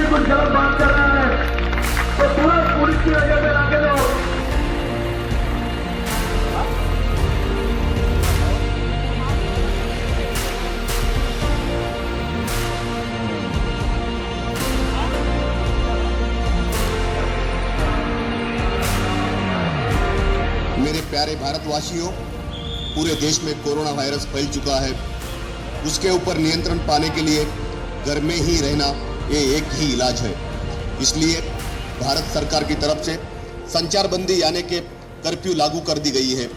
भी कुछ गलत बात कर रहा है तो तुरंत पुलिस की वजह से लाके दो। मेरे प्यारे भारतवासियों, पूरे देश में कोरोना वायरस फैल चुका है। उसके ऊपर नियंत्रण पाने के लिए घर में ही रहना ये एक ही इलाज है। इसलिए भारत सरकार की तरफ से संचार बंदी यानी कि कर्फ्यू लागू कर दी गई है।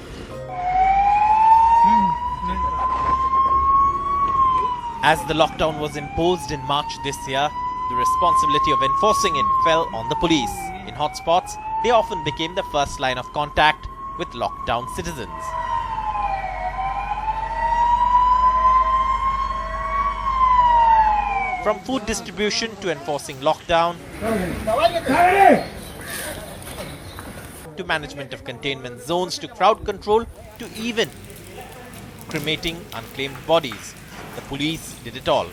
As the lockdown was imposed in March this year, the responsibility of enforcing it fell on the police. In hotspots, they often became the first line of contact with locked down citizens. From food distribution to enforcing lockdown, to management of containment zones, to crowd control, to even cremating unclaimed bodies, the police did it all.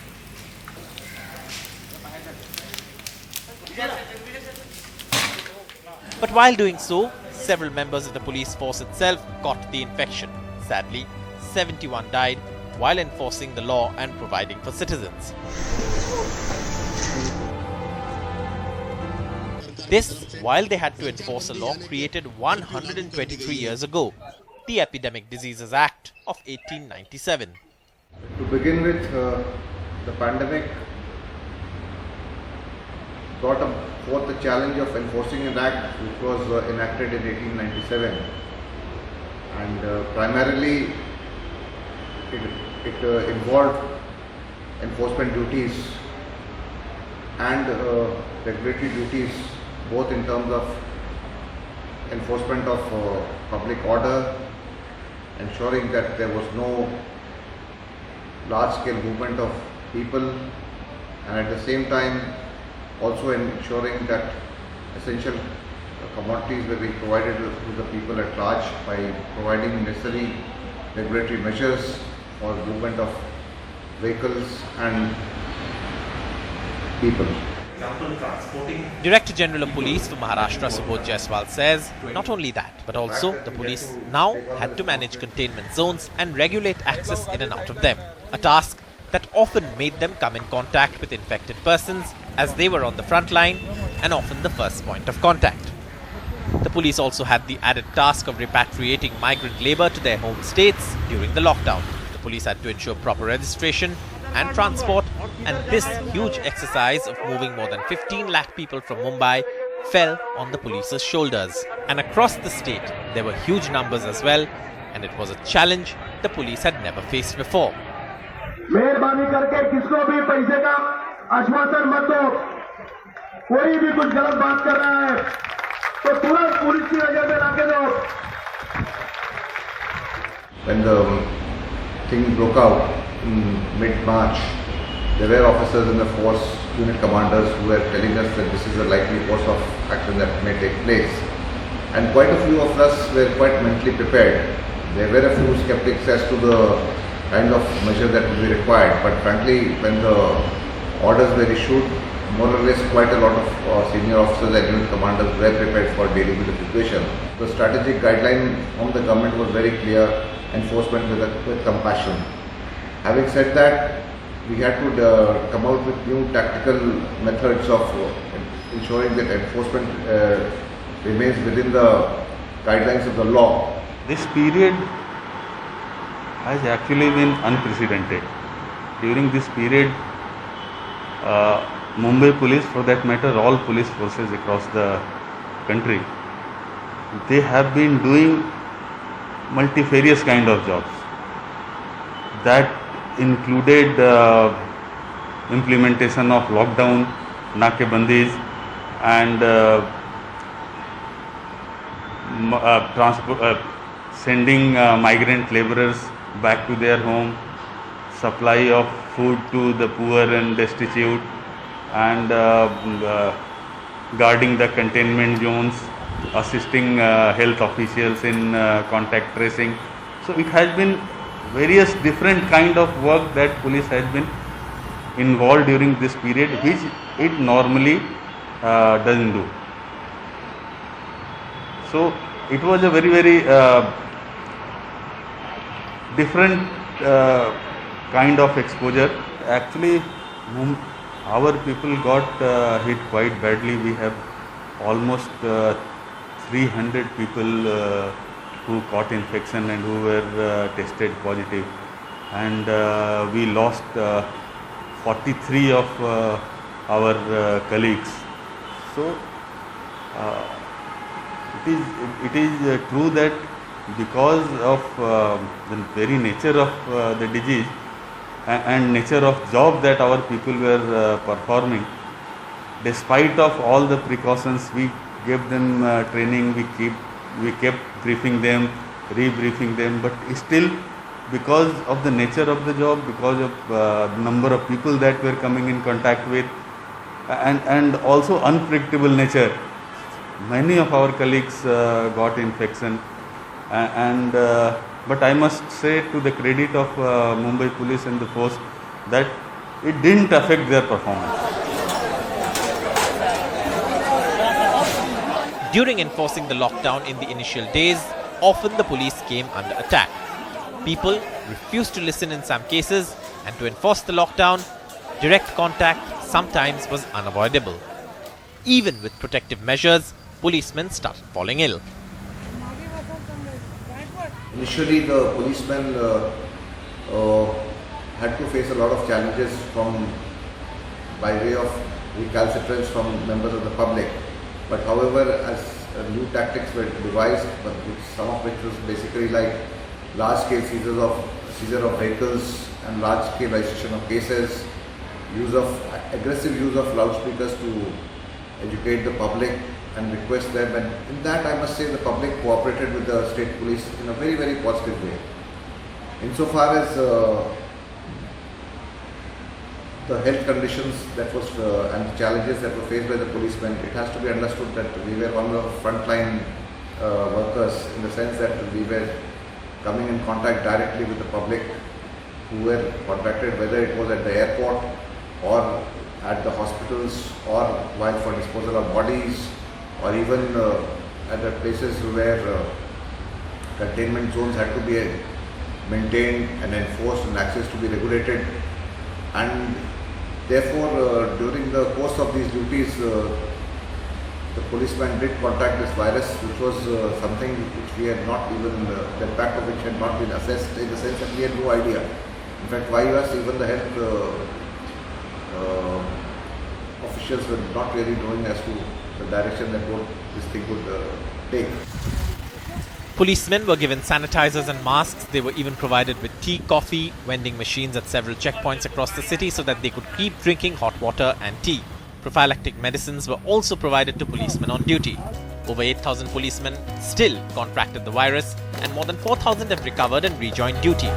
But while doing so, several members of the police force itself caught the infection. Sadly, 71 died while enforcing the law and providing for citizens. This, while they had to enforce a law created 123 years ago, the Epidemic Diseases Act of 1897. To begin with, the pandemic brought forth the challenge of enforcing an act which was enacted in 1897, and primarily it involved enforcement duties and regulatory duties, both in terms of enforcement of public order, ensuring that there was no large-scale movement of people, and at the same time also ensuring that essential commodities were being provided to the people at large by providing necessary regulatory measures for movement of vehicles and people. Director General of Police for Maharashtra, Subodh Jaiswal says not only that, but also the police now had to manage containment zones and regulate access in and out of them, a task that often made them come in contact with infected persons as they were on the front line and often the first point of contact. The police also had the added task of repatriating migrant labour to their home states during the lockdown. The police had to ensure proper registration and transport, and this huge exercise of moving more than 15 lakh people from Mumbai fell on the police's shoulders. And across the state, there were huge numbers as well, and it was a challenge the police had never faced before. मेहरबानी करके किसको भी पैसे का आश्वासन मत दो। कोई भी कुछ गलत बात कर रहा है तो तुरंत पुलिस की वजह से लाके दो। When the thing broke out in mid-March, there were officers in the force, unit commanders, who were telling us that this is a likely course of action that may take place, and quite a few of us were quite mentally prepared. There were a few skeptics as to the kind of measure that would be required, but frankly, when the orders were issued, more or less quite a lot of senior officers and unit commanders were prepared for dealing with the situation. The strategic guideline from the government was very clear: enforcement with compassion. Having said that, we had to come out with new tactical methods of ensuring that enforcement remains within the guidelines of the law. This period has actually been unprecedented. During this period, Mumbai police, for that matter all police forces across the country, they have been doing multifarious kind of jobs. That included implementation of lockdown, nakebandis, and sending migrant laborers back to their home, supply of food to the poor and destitute, and guarding the containment zones, assisting health officials in contact tracing. So it has been various different kind of work that police has been involved during this period, which it normally doesn't do. So it was a very, very different kind of exposure. Actually, our people got hit quite badly. We have almost 300 people who caught infection and who were tested positive, and we lost 43 of our colleagues. So it is true that because of the very nature of the disease and nature of job that our people were performing, despite of all the precautions, we gave them training, we kept briefing them, rebriefing them, but still, because of the nature of the job, because of the number of people that were coming in contact with, and also unpredictable nature, many of our colleagues got infection, but I must say, to the credit of Mumbai police and the force, that it didn't affect their performance. During enforcing the lockdown in the initial days, often the police came under attack. People refused to listen in some cases, and to enforce the lockdown, direct contact sometimes was unavoidable. Even with protective measures, policemen started falling ill. Initially, the policemen had to face a lot of challenges by way of recalcitrance from members of the public. But however, as new tactics were devised, some of which was basically like large-scale seizure of vehicles and large-scale registration of cases, aggressive use of loudspeakers to educate the public and request them, and in that I must say the public cooperated with the state police in a very, very positive way. Insofar as the health conditions and the challenges that were faced by the policemen, it has to be understood that we were one of the frontline workers, in the sense that we were coming in contact directly with the public who were contacted, whether it was at the airport or at the hospitals, or while for disposal of bodies, or even at the places where containment zones had to be maintained and enforced and access to be regulated. And therefore, during the course of these duties, the policeman did contact this virus, which was something which we had not even, the impact of which had not been assessed, in the sense that we had no idea. In fact, why us, even the health officials were not really knowing as to the direction that this thing would take. Policemen were given sanitizers and masks. They were even provided with tea, coffee, vending machines at several checkpoints across the city so that they could keep drinking hot water and tea. Prophylactic medicines were also provided to policemen on duty. Over 8,000 policemen still contracted the virus, and more than 4,000 have recovered and rejoined duty.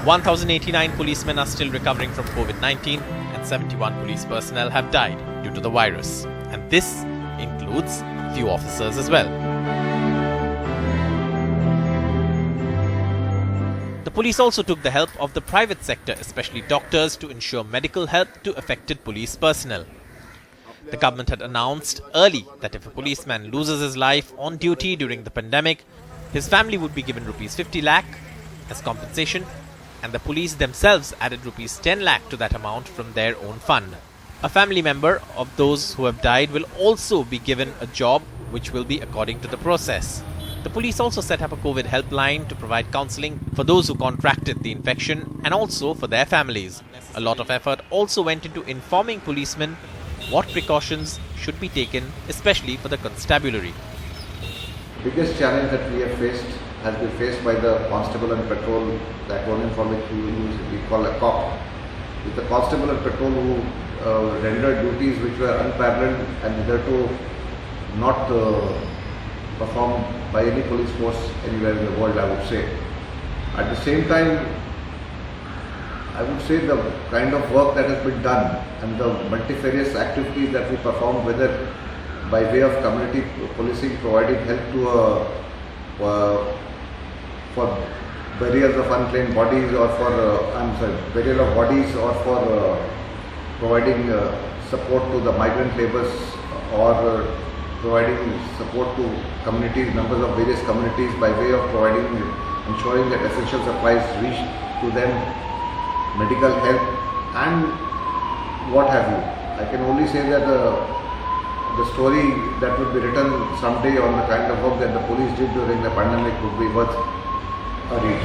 (1,089) policemen are still recovering from COVID-19, and 71 police personnel have died due to the virus. And this includes few officers as well. The police also took the help of the private sector, especially doctors, to ensure medical help to affected police personnel. The government had announced early that if a policeman loses his life on duty during the pandemic, his family would be given rupees 50 lakh as compensation, and the police themselves added rupees 10 lakh to that amount from their own fund. A family member of those who have died will also be given a job, which will be according to the process. The police also set up a COVID helpline to provide counseling for those who contracted the infection and also for their families. A lot of effort also went into informing policemen what precautions should be taken, especially for the constabulary. The biggest challenge that we have faced has been faced by the constable and patrol, the acronym for which we call a COP. With the constable and patrol who rendered duties which were unparalleled and hitherto not performed by any police force anywhere in the world, I would say. At the same time, I would say the kind of work that has been done and the multifarious activities that we performed, whether by way of community policing, providing help to for burials of unclaimed bodies, or for burial of bodies, or for providing support to the migrant laborers, or providing support to communities, members of various communities, by way of ensuring that essential supplies reach to them, medical help and what have you. I can only say that the story that would be written someday on the kind of work that the police did during the pandemic would be worth a read.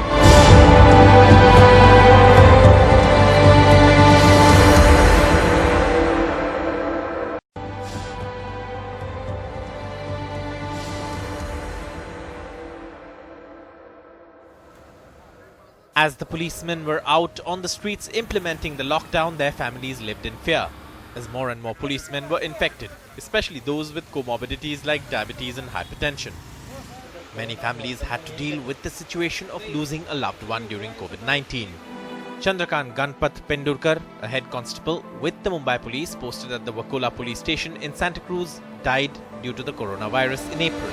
As the policemen were out on the streets implementing the lockdown, their families lived in fear, as more and more policemen were infected, especially those with comorbidities like diabetes and hypertension. Many families had to deal with the situation of losing a loved one during COVID-19. Chandrakant Ganpat Pendurkar, a head constable with the Mumbai police posted at the Wakola police station in Santa Cruz, died due to the coronavirus in April.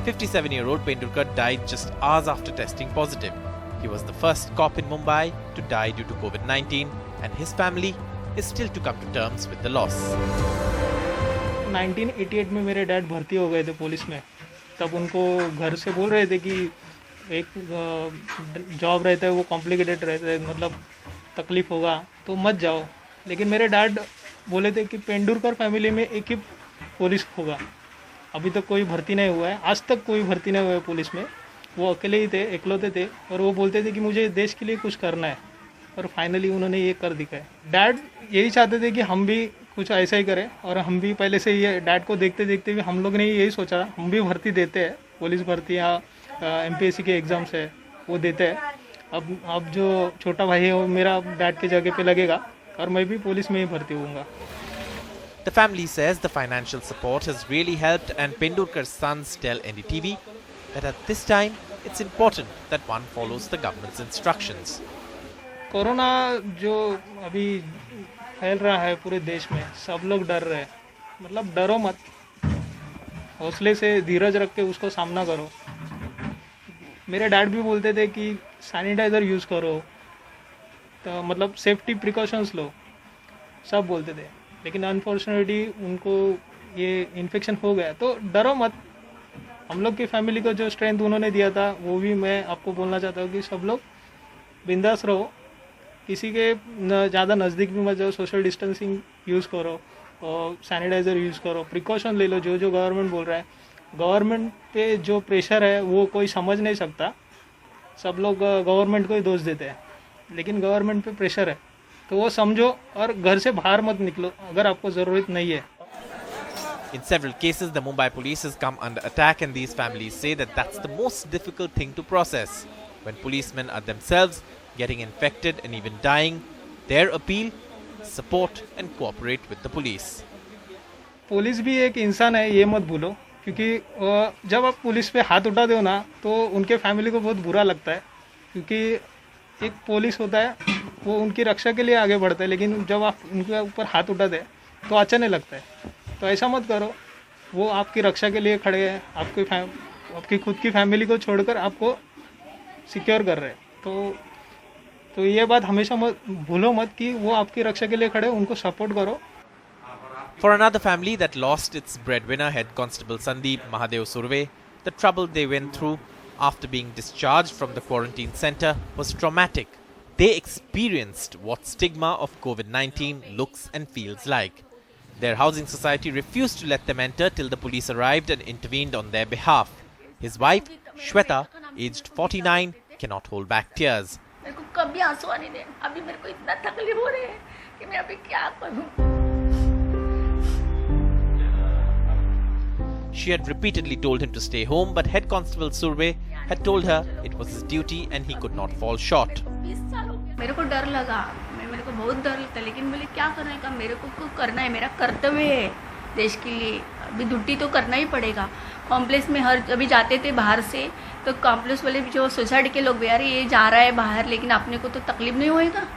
The 57-year-old Pendurkar died just hours after testing positive. He was the first cop in Mumbai to die due to COVID-19, and his family is still to come to terms with the loss. 1988 में मेरे dad भर्ती हो गए थे police में. तब उनको घर से बोल रहे थे कि एक जॉब रहता है वो कॉम्प्लिकेटेड रहता है, मतलब तकलीफ होगा तो मत जाओ. लेकिन मेरे डैड बोले थे कि पेंडुरकर फैमिली में एक ही पुलिस होगा. अभी तक कोई भर्ती नहीं हुआ है, आज तक कोई भर्ती नहीं हुआ है पुलिस में. वो अकेले ही थे, इकलौते थे, और वो बोलते थे कि मुझे देश के लिए कुछ करना है, और फाइनली उन्होंने ये कर दिखाया. डैड यही चाहते थे कि हम भी कुछ ऐसा ही करें, और हम भी पहले से ये डैड को देखते देखते भी हम लोग ने यही सोचा हम भी भर्ती देते हैं, पुलिस भर्ती या MPSC के एग्ज़ाम्स है वो देते हैं. अब जो छोटा भाई है वो मेरा डैड के जगह पे लगेगा, और मैं भी पुलिस में ही भर्ती होऊंगा. The family says the financial support has really helped, and Pendurkar's sons tell NDTV that at this time it's important that one follows the government's instructions. Corona जो अभी फैल रहा है पूरे देश में, सब लोग डर रहे हैं. मतलब डरो मत, हौसले से धीरज रख के उसको सामना करो. मेरे डैड भी बोलते थे कि सैनिटाइज़र यूज़ करो, तो मतलब सेफ्टी प्रिकॉशंस लो, सब बोलते थे. लेकिन अनफॉर्चुनेटली उनको ये इन्फेक्शन हो गया. तो डरो मत. हम लोग की फैमिली को जो स्ट्रेंथ उन्होंने दिया था वो भी मैं आपको बोलना चाहता हूँ कि सब लोग बिंदास रहो, किसी के ज़्यादा नज़दीक भी मत जाओ, सोशल डिस्टेंसिंग यूज़ करो और सैनिटाइज़र यूज़ करो, प्रिकॉशन ले लो. जो जो गवर्नमेंट बोल रहा है, गवर्नमेंट पे जो प्रेशर है वो कोई समझ नहीं सकता. सब लोग गवर्नमेंट को ही दोष देते हैं, लेकिन गवर्नमेंट पे प्रेशर है तो वो समझो और घर से बाहर मत निकलो अगर आपको ज़रूरत नहीं है. In several cases, the Mumbai police has come under attack, and these families say that that's the most difficult thing to process. When policemen are themselves getting infected and even dying, their appeal: support and cooperate with the police. Police भी एक इंसान है, ये मत भूलो, क्योंकि जब आप पुलिस पे हाथ उठाते हो ना तो उनके फैमिली को बहुत बुरा लगता है, क्योंकि एक पुलिस होता है वो उनकी रक्षा के लिए आगे बढ़ता है, लेकिन जब आप उनके ऊपर हाथ उठाते हैं तो अच्छा नहीं लगता है. तो ऐसा मत करो. वो आपकी रक्षा के लिए खड़े हैं, आपकी खुद की फैमिली को छोड़कर आपको सिक्योर कर रहे हैं. तो ये बात हमेशा मत भूलो मत कि वो आपकी रक्षा के लिए खड़े, उनको सपोर्ट करो. For another family that lost its breadwinner, Head Constable Sandeep Mahadev Surve, the trouble they went through after being discharged from the quarantine center was traumatic. They experienced what stigma of COVID-19 looks and feels like. Their housing society refused to let them enter till the police arrived and intervened on their behalf. His wife, Shweta, aged 49, cannot hold back tears. मेरे को कभी आंसू आने दे. अभी मेरे को इतना तकलीफ हो रही है कि मैं अभी क्या करूं. She had repeatedly told him to stay home, but Head Constable Surve had told her it was his duty and he could not fall short. मेरे को डर लगा, मेरे को बहुत डर लगता, लेकिन बोले क्या करने का, मेरे को करना है, मेरा कर्तव्य है. देश के लिए अभी ड्यूटी तो करना ही पड़ेगा। कॉम्प्लेक्स में हर अभी जाते थे बाहर से, तो कॉम्प्लेक्स वाले जो सोसाइटी के लोग भी, अरे ये जा रहा है बाहर लेकिन अपने को तो तकलीफ नहीं होएगा।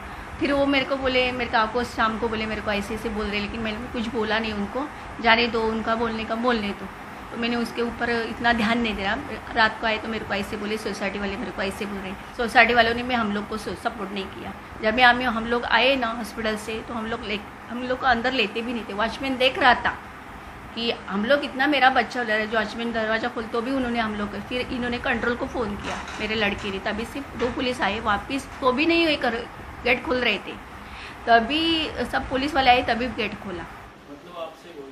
फिर वो मेरे को बोले, मेरे काकू को शाम को बोले मेरे को ऐसे ऐसे बोल रहे, लेकिन मैंने कुछ बोला नहीं उनको, जाने दो, उनका बोलने का बोलने दो। तो मैंने उसके ऊपर इतना ध्यान नहीं दिया। रात को आए तो मेरे को ऐसे बोले, सोसाइटी वाले मेरे को ऐसे बोल रहे। सोसाइटी वालों ने हम लोग को सपोर्ट नहीं किया। जब हम लोग आए ना हॉस्पिटल से, तो हम लोग को अंदर लेते भी नहीं थे। वॉचमैन देख रहा था कि हम लोग इतना, मेरा बच्चा जो वॉचमैन दरवाज़ा खोल, तो भी उन्होंने हम लोग, फिर इन्होंने कंट्रोल को फ़ोन किया मेरे लड़के ने, तभी सिर्फ 2 पुलिस आए वापस, तो भी नहीं गेट खोल रहे थे, तभी सब पुलिस वाले आए तभी गेट खोला।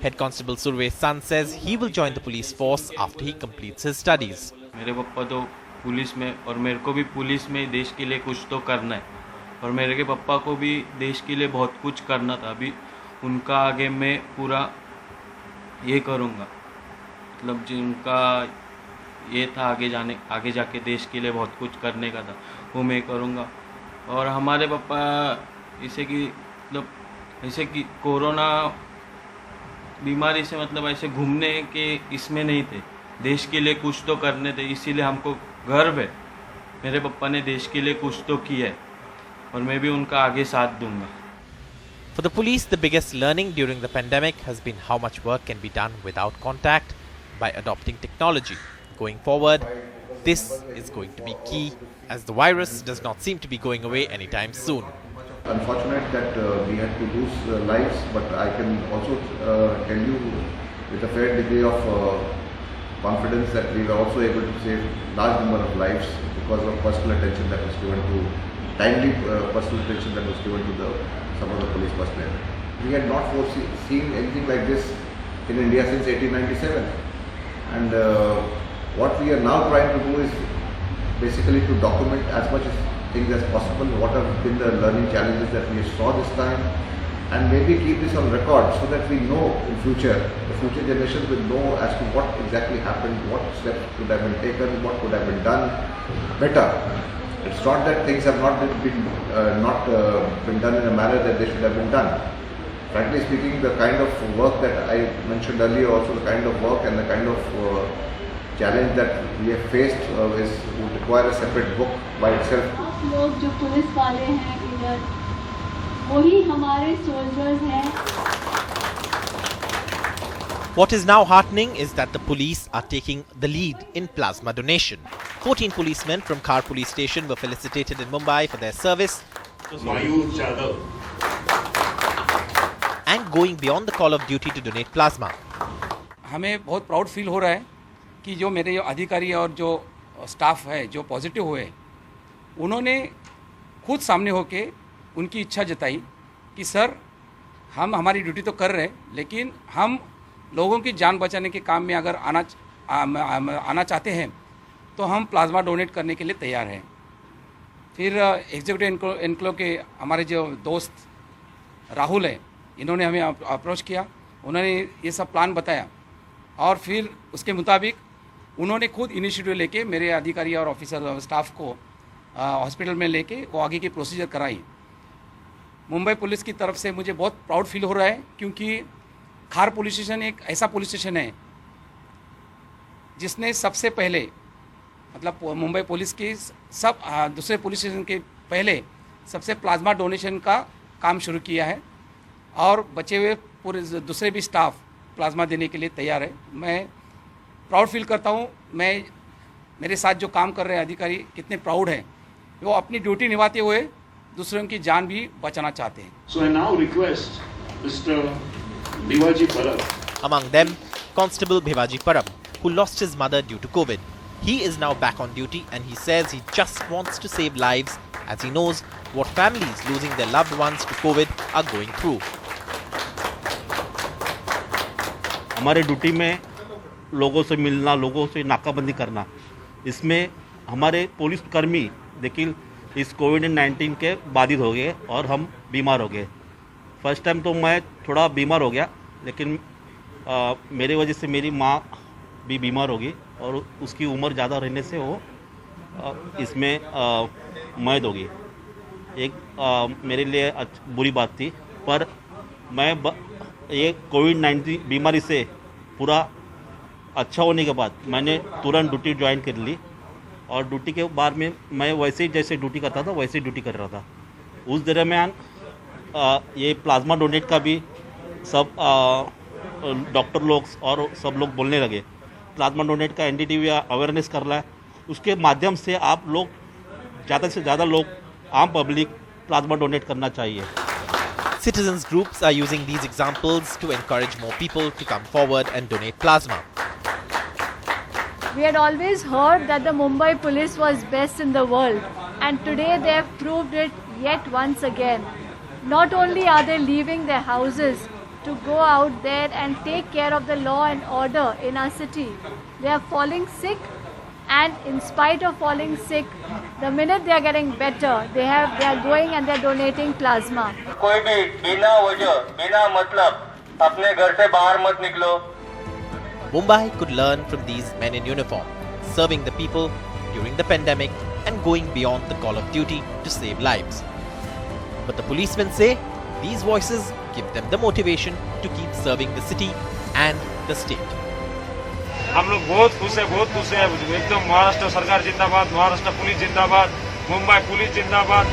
Head Constable Surve's son says he will join the police force after he completes his studies. मेरे पापा तो पुलिस में, और मेरे को भी पुलिस में देश के लिए कुछ तो करना है, और मेरे के पापा को भी देश के लिए बहुत कुछ करना था। अभी उनका आगे मैं पूरा ये करूँगा, मतलब जिनका ये था आगे जाके देश के लिए बहुत कुछ करने का था, वो मैं करूँगा। और हमारे पापा ऐसे कि कोरोना बीमारी से मतलब ऐसे घूमने के इसमें नहीं थे, देश के लिए कुछ तो करने थे, इसीलिए हमको गर्व है मेरे पापा ने देश के लिए कुछ तो किया है, और मैं भी उनका आगे साथ दूंगा। For the police, the biggest learning during the pandemic has been how much work can be done without contact by adopting technology. Going forward, this is going to be key, as the virus does not seem to be going away anytime soon. Unfortunate that we had to lose lives, but I can also tell you with a fair degree of confidence that we were also able to save large number of lives because of personal attention that was given to, timely personal attention that was given to some of the police personnel. We had not seen anything like this in India since 1897, and what we are now trying to do is basically to document as much things as possible, what have been the learning challenges that we saw this time, and maybe keep this on record so that we know in future, the future generations will know as to what exactly happened, what steps could have been taken, what could have been done better. It's not that things have not been done in a manner that they should have been done. Frankly speaking, the kind of work that I mentioned earlier, also the kind of work and the kind of challenge that we have faced would require a separate book by itself. आप लोग जो police वाले हैं इधर, वही हमारे soldiers हैं। What is now heartening is that the police are taking the lead in plasma donation. 14 policemen from Khar police station were felicitated in Mumbai for their service and going beyond the call of duty to donate plasma. हमें बहुत proud feel हो रहा है कि जो मेरे जो अधिकारी और जो स्टाफ है जो पॉजिटिव हुए, उन्होंने खुद सामने होके उनकी इच्छा जताई कि सर हम हमारी ड्यूटी तो कर रहे हैं, लेकिन हम लोगों की जान बचाने के काम में अगर आना चाहते हैं तो हम प्लाज्मा डोनेट करने के लिए तैयार हैं। फिर एग्जीक्यूटिव एनक्लो के हमारे जो दोस्त राहुल हैं, इन्होंने हमें अप्रोच किया, उन्होंने ये सब प्लान बताया, और फिर उसके मुताबिक उन्होंने खुद इनिशिएटिव लेके मेरे अधिकारी और ऑफिसर स्टाफ को हॉस्पिटल में लेके वो आगे की प्रोसीजर कराई। मुंबई पुलिस की तरफ से मुझे बहुत प्राउड फील हो रहा है, क्योंकि खार पुलिस स्टेशन एक ऐसा पुलिस स्टेशन है जिसने सबसे पहले, मतलब मुंबई पुलिस की सब दूसरे पुलिस स्टेशन के पहले सबसे प्लाज्मा डोनेशन का काम शुरू किया है, और बचे हुए पूरे दूसरे भी स्टाफ प्लाज्मा देने के लिए तैयार है। मैं प्राउड फील करता हूँ, मेरे साथ जो काम कर रहे हैं अधिकारी कितने प्राउड हैं, वो अपनी ड्यूटी निभाते हुए दूसरों की जान भी बचाना चाहते हैं। So I now request Mr. Bhivaji Parab. Among them, Constable Bhivaji Parab, who lost his mother due to COVID. He is now back on duty and he says he just wants to save lives, as he knows what families losing their loved ones to COVID are going through. हमारे duty में लोगों से मिलना, लोगों से नाकाबंदी करना, इसमें हमारे पुलिस कर्मी देखिए इस कोविड-19 के बाधित हो गए और हम बीमार हो गए। फर्स्ट टाइम तो मैं थोड़ा बीमार हो गया, लेकिन मेरे वजह से मेरी माँ भी बीमार हो गई और उसकी उम्र ज़्यादा रहने से वो इसमें मौत हो गई। एक मेरे लिए बुरी बात थी, पर मैं ये कोविड-19 बीमारी से पूरा अच्छा होने के बाद मैंने तुरंत ड्यूटी ज्वाइन कर ली और ड्यूटी के बाद में मैं वैसे ही जैसे ड्यूटी करता था वैसे ही ड्यूटी कर रहा था। उस दरमियान ये प्लाज्मा डोनेट का भी सब डॉक्टर लोग और सब लोग बोलने लगे। प्लाज्मा डोनेट का NDTV अवेयरनेस कर रहा है, उसके माध्यम से आप लोग ज़्यादा से ज़्यादा लोग आम पब्लिक प्लाज्मा डोनेट करना चाहिए। Citizens groups are using these examples to encourage more people to come forward and donate plasma. We had always heard that the Mumbai police was best in the world, and today they have proved it yet once again. Not only are they leaving their houses to go out there and take care of the law and order in our city, they are falling sick, and in spite of falling sick, the minute they are getting better, they are going and they are donating plasma. कोई भी बिना वजह बिना मतलब अपने घर से बाहर मत निकलो। Mumbai could learn from these men in uniform, serving the people during the pandemic and going beyond the call of duty to save lives. But the policemen say these voices give them the motivation to keep serving the city and the state. हम लोग बहुत खुश है एकदम। महाराष्ट्र सरकार जिंदाबाद, Maharashtra police जिंदाबाद, Mumbai police जिंदाबाद।